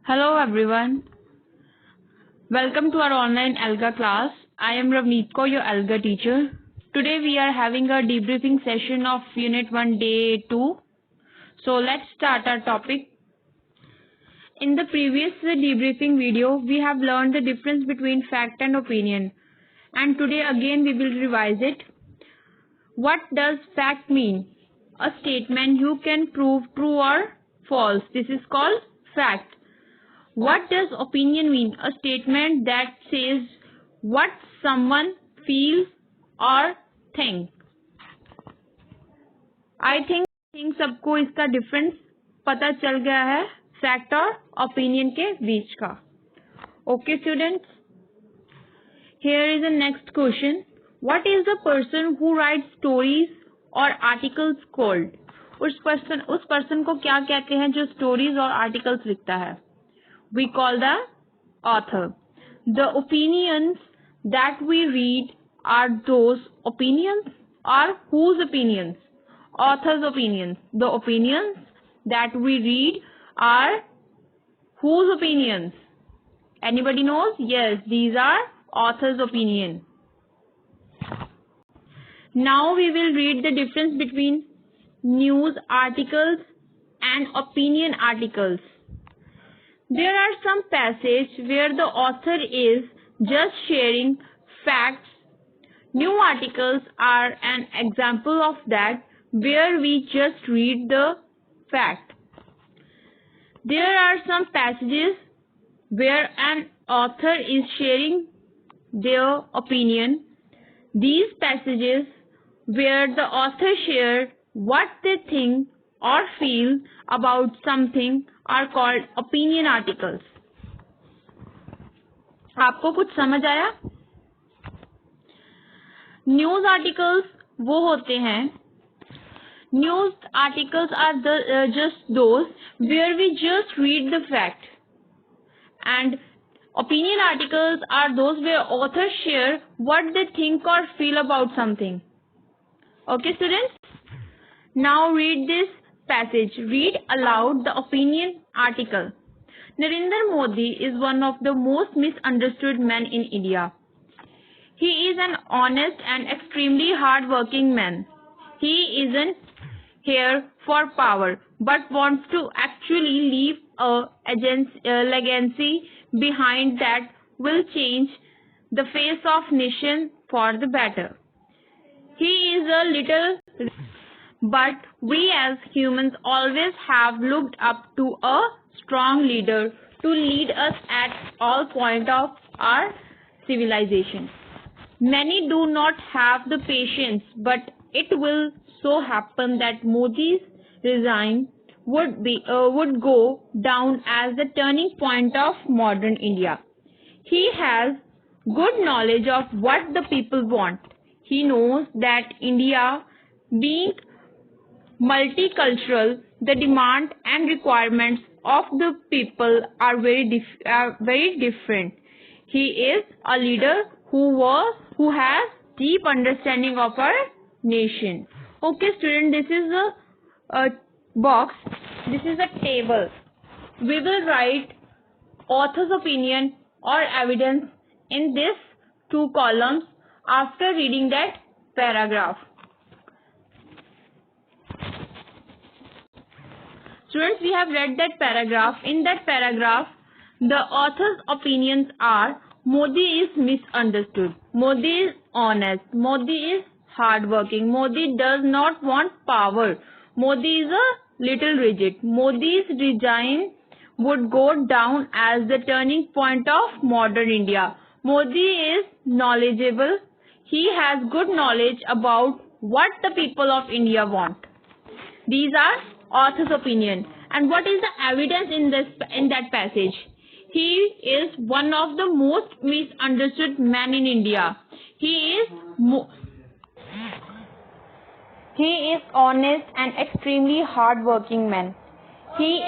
Hello everyone. Welcome to our online ALGA class. I am Ravneet Kaur, your ALGA teacher. Today we are having a debriefing session of Unit 1 Day 2. So let's start our topic. In the previous debriefing video, we have learned the difference between fact and opinion. And today again we will revise it. What does fact mean? A statement you can prove true or false. This is called fact. What does opinion mean? A statement that says what someone feels or thinks. I think सबको इसका difference पता चल गया है fact और opinion के बीच का. Okay students, here is the next question. What is the person who writes stories or articles called? उस पर्सन को क्या कहते हैं जो स्टोरीज और आर्टिकल्स लिखता है? We call the author. The opinions that we read are those opinions or whose opinions? Author's opinions. The opinions that we read are whose opinions? Anybody knows? Yes, these are author's opinion. Now we will read the difference between news articles and opinion articles. There are some passages where the author is just sharing facts. New articles are an example of that, where we just read the fact. There are some passages where an author is sharing their opinion. These passages where the author shares what they think or feel about something are called opinion articles. आपको कुछ समझ आया? News articles वो होते हैं. News articles are just those where we just read the fact, and opinion articles are those where authors share what they think or feel about something. Okay students, now read this passage. Read aloud the opinion article. Narendra Modi is one of the most misunderstood men in India. He is an honest and extremely hard-working man. He isn't here for power, but wants to actually leave a legacy behind that will change the face of nation for the better. He is a little, but we as humans always have looked up to a strong leader to lead us at all points of our civilization. Many do not have the patience, but it will so happen that Modi's reign would go down as the turning point of modern India. He has good knowledge of what the people want. He knows that India being multicultural, the demand and requirements of the people are very different. He is a leader who has deep understanding of our nation. Okay student, this is a box. This is a table. We will write author's opinion or evidence in this two columns after reading that paragraph. Students, we have read that paragraph. In that paragraph, the author's opinions are: Modi is misunderstood, Modi is honest, Modi is hardworking, Modi does not want power, Modi is a little rigid, Modi's reign would go down as the turning point of modern India. Modi is knowledgeable, he has good knowledge about what the people of India want. These are author's opinion. And what is the evidence in that passage? He is one of the most misunderstood men in India. He is honest and extremely hardworking man. He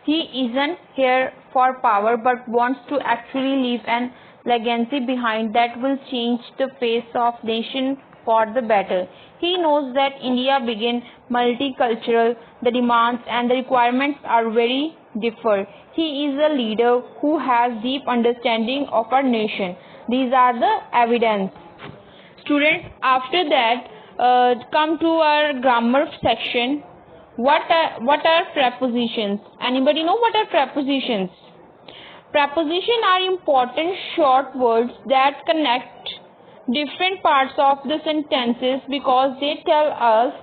isn't here for power, but wants to actually leave an legacy behind that will change the face of nation for the better. He knows that India being multicultural, the demands and the requirements are very different. He is a leader who has deep understanding of our nation. These are the evidence. Students, after that, come to our grammar section. What are prepositions? Anybody know what are prepositions? Prepositions are important short words that connect different parts of the sentences because they tell us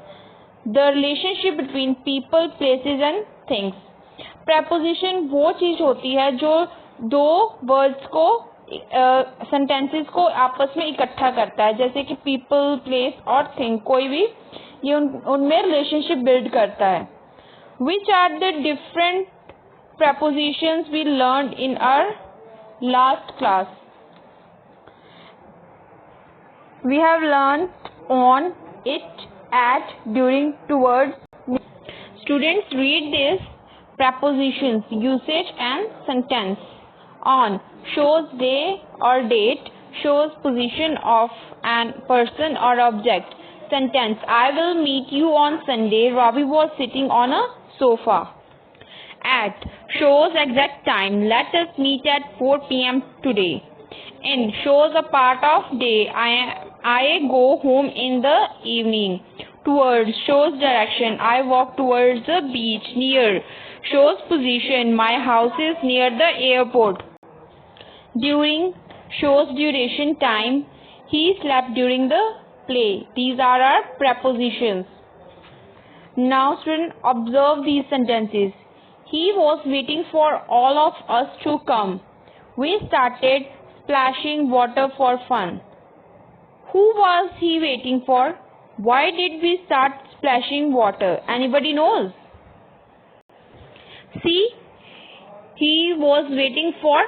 the relationship between people, places and things. Preposition वो चीज होती है जो दो words को sentences को आपस में इकट्ठा करता है, जैसे कि पीपल, प्लेस और थिंग, कोई भी ये उनमें रिलेशनशिप बिल्ड करता है. Which are the different prepositions we learned in our last class? We have learned on, it, at, during, towards. Students, read this prepositions, usage and sentence. On shows day or date, shows position of an person or object. Sentence: I will meet you on Sunday. Robbie was sitting on a sofa. At shows exact time. Let us meet at 4 p.m. today. In shows a part of day. I go home in the evening. Towards shows direction. I walk towards the beach. Near shows position. My house is near the airport. During shows duration, time. He slept during the play. These are our prepositions. Now students, observe these sentences. He was waiting for all of us to come. We started splashing water for fun. Who was he waiting for? Why did we start splashing water? Anybody knows? See, he was waiting for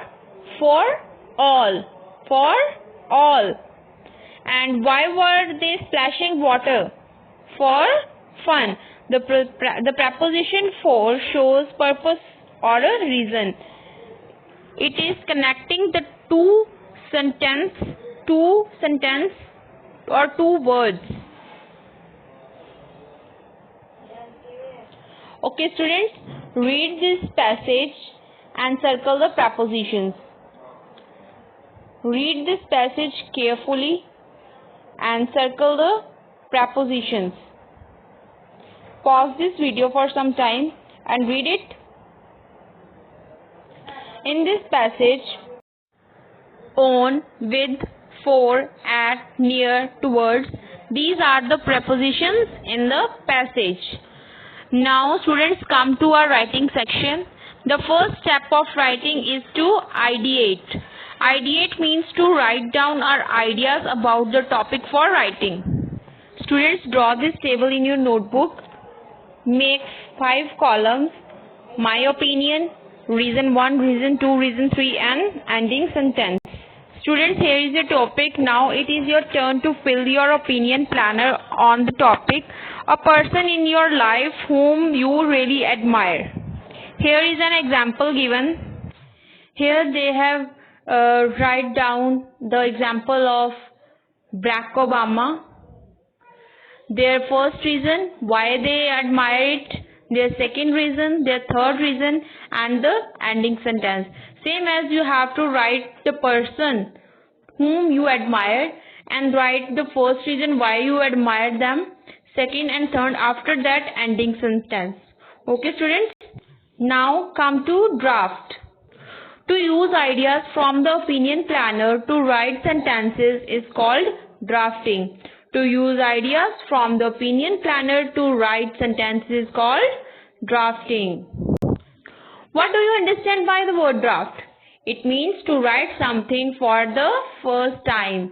all. For all. And why were they splashing water? For fun. The preposition for shows purpose or a reason. It is connecting the two sentence or two words. Okay students, read this passage and circle the prepositions. Read this passage carefully and circle the prepositions. Pause this video for some time and read it. In this passage, on, with, for, at, near, towards, these are the prepositions in the passage. Now students, come to our writing section. The first step of writing is to ideate. Ideate means to write down our ideas about the topic for writing. Students, draw this table in your notebook. Make 5 columns. My opinion, reason 1, reason 2, reason 3 and ending sentence. Students, here is your topic. Now it is your turn to fill your opinion planner on the topic. A person in your life whom you really admire. Here is an example given. Here they have write down the example of Barack Obama. Their first reason, why they admire it, their second reason, their third reason, and the ending sentence. Same as you have to write the person whom you admire and write the first reason why you admire them, second and third, after that ending sentence. Okay students? Now come to draft. To use ideas from the opinion planner to write sentences is called drafting. To use ideas from the opinion planner to write sentences is called drafting. What do you understand by the word draft? It means to write something for the first time.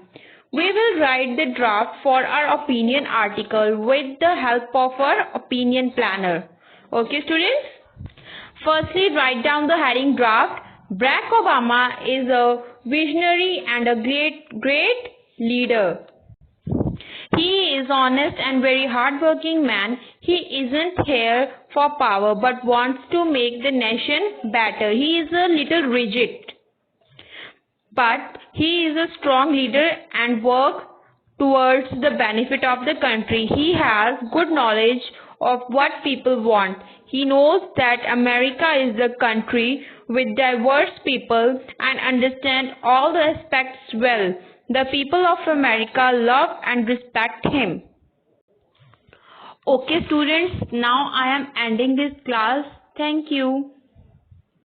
We will write the draft for our opinion article with the help of our opinion planner. Okay students? Firstly, write down the heading draft. Barack Obama is a visionary and a great leader. He is honest and very hardworking man. He isn't here for power but wants to make the nation better. He is a little rigid, but he is a strong leader and work towards the benefit of the country. He has good knowledge of what people want. He knows that America is a country with diverse people and understand all the aspects well. The people of America love and respect him. Okay students, now I am ending this class. Thank you.